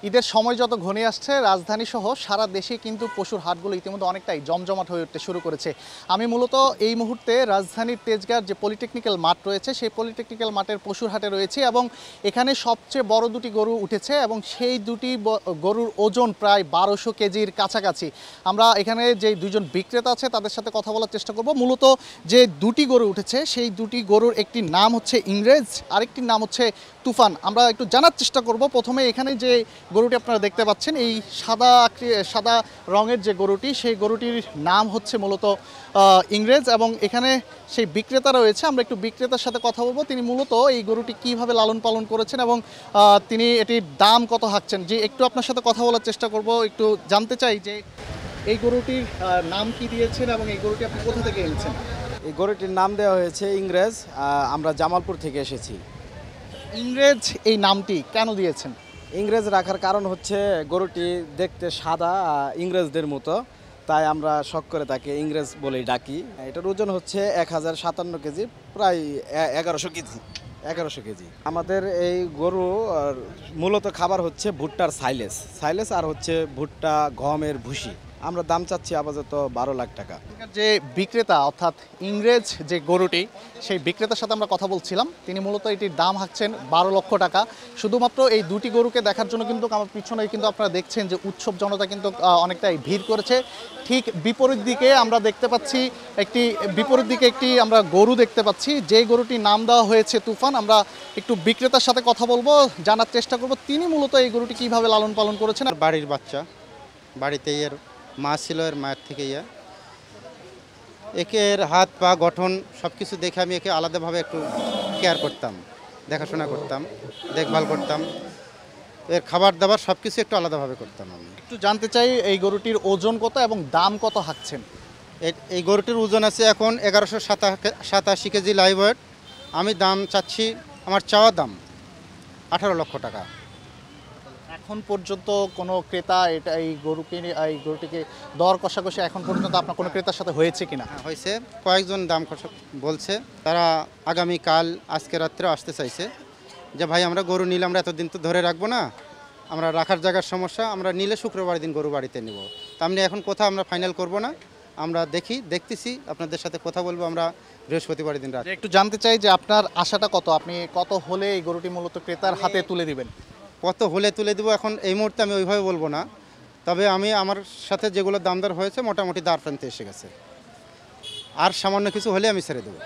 ঈদের সময় যত ঘনিয়ে আসছে রাজধানী সহ সারা দেশে কিন্তু পশুর হাটগুলো ইতিমধ্যে অনেকটাই জমজমাট হয়ে উঠতে শুরু করেছে। আমি মূলত এই মুহূর্তে রাজধানীর তেজগাঁর যে পলিটেকনিক্যাল মাঠ রয়েছে সেই পলিটেকনিক্যাল মাঠের পশুর হাটে রয়েছে এবং এখানে সবচেয়ে বড় দুটি গরু উঠেছে এবং সেই দুটি গরুর ওজন প্রায় 1200 কেজির কাছাকাছি। আমরা এখানে যে দুজন বিক্রেতা আছে তাদের সাথে কথা বলার চেষ্টা করব। মূলত যে দুটি গরু উঠেছে সেই দুটি গরুর একটি নাম হচ্ছে ইংরেজ, আরেকটির নাম হচ্ছে তুফান। আমরা একটু জানার চেষ্টা করব। প্রথমে এখানে যে গরুটি আপনারা দেখতে পাচ্ছেন এই সাদা রঙের যে গরুটি, সেই গরুটির নাম হচ্ছে মূলত ইংরেজ এবং এখানে সেই বিক্রেতা রয়েছে। আমরা একটু বিক্রেতার সাথে কথা বলবো, তিনি মূলত এই গরুটি কিভাবে লালন পালন করেছেন এবং তিনি এটির দাম কত হাঁকছেন। যে একটু আপনার সাথে কথা বলার চেষ্টা করব, একটু জানতে চাই যে এই গরুটির নাম কি দিয়েছেন এবং এই গরুটি আপনি কোথা থেকে এনেছেন? এই গরুটির নাম দেওয়া হয়েছে ইংরেজ। আমরা জামালপুর থেকে এসেছি। ইংরেজ এই নামটি কেন দিয়েছেন? ইংরেজ রাখার কারণ হচ্ছে গরুটি দেখতে সাদা ইংরেজদের মতো, তাই আমরা শখ করে তাকে ইংরেজ বলেই ডাকি। এটার ওজন হচ্ছে 1057 কেজি, প্রায় 1100 কেজি। আমাদের এই গরু মূলত খাবার হচ্ছে ভুট্টার সাইলেস আর হচ্ছে ভুট্টা গমের ভুসি। আমরা দাম চাচ্ছি আপাতত 12 লাখ টাকা। যে বিক্রেতা অর্থাৎ ইংরেজ যে গরুটি, সেই বিক্রেতার সাথে আমরা কথা বলছিলাম। তিনি মূলত এটির দাম হাঁকছেন 12 লক্ষ টাকা। শুধুমাত্র এই দুটি গরুকে দেখার জন্য কিন্তু আমার পিছনে কিন্তু আপনারা দেখছেন যে উৎসব জনতা কিন্তু অনেকটাই ভিড় করেছে। ঠিক বিপরীত দিকে আমরা দেখতে পাচ্ছি একটি আমরা গরু দেখতে পাচ্ছি, যে গরুটির নাম দেওয়া হয়েছে তুফান। আমরা একটু বিক্রেতার সাথে কথা বলবো, জানার চেষ্টা করব তিনি মূলত এই গরুটি কিভাবে লালন পালন করেছেন। বাড়ির বাচ্চা, বাড়িতে এর মা ছিল, এর মায়ের থেকে একে এর হাত পা গঠন সব কিছু দেখে আমি একে আলাদাভাবে একটু কেয়ার করতাম, দেখাশোনা করতাম, দেখভাল করতাম। এর খাবার দাবার সব কিছু একটু আলাদাভাবে করতাম। আমি একটু জানতে চাই এই গরুটির ওজন কত এবং দাম কত হাঁকছেন? এই গরুটির ওজন আছে এখন 1187 কেজি লাইভ ওয়েট। আমি দাম চাচ্ছি, আমার চাওয়া দাম 18 লক্ষ টাকা। এখন পর্যন্ত কোনো ক্রেতা এই গরুটিকে দর কষাকষি এখন পর্যন্ত আপনার কোনো ক্রেতার সাথে হয়েছে কিনা? হয়েছে, কয়েকজন দাম বলছে। তারা আগামীকাল আজকে রাত্রে আসতে চাইছে যে ভাই আমরা গরু নিলে আমরা এতদিন তো ধরে রাখবো না, আমরা রাখার জায়গার সমস্যা, আমরা নিলে শুক্রবার দিন গরু বাড়িতে নিব। তা আপনি এখন কোথাও আমরা ফাইনাল করব না, আমরা দেখতেছি, আপনাদের সাথে কথা বলবো আমরা বৃহস্পতিবার দিন রাত। একটু জানতে চাই যে আপনার আশাটা কত, আপনি কত হলে এই গরুটি মূলত ক্রেতার হাতে তুলে দিবেন? কত হলে তুলে দেবো এখন এই মুহূর্তে আমি ওইভাবে বলবো না, তবে আমি আমার সাথে যেগুলো দামদার হয়েছে মোটামুটি দাঁড় প্রান্তে এসে গেছে, আর সামান্য কিছু হলে আমি ছেড়ে দেবো।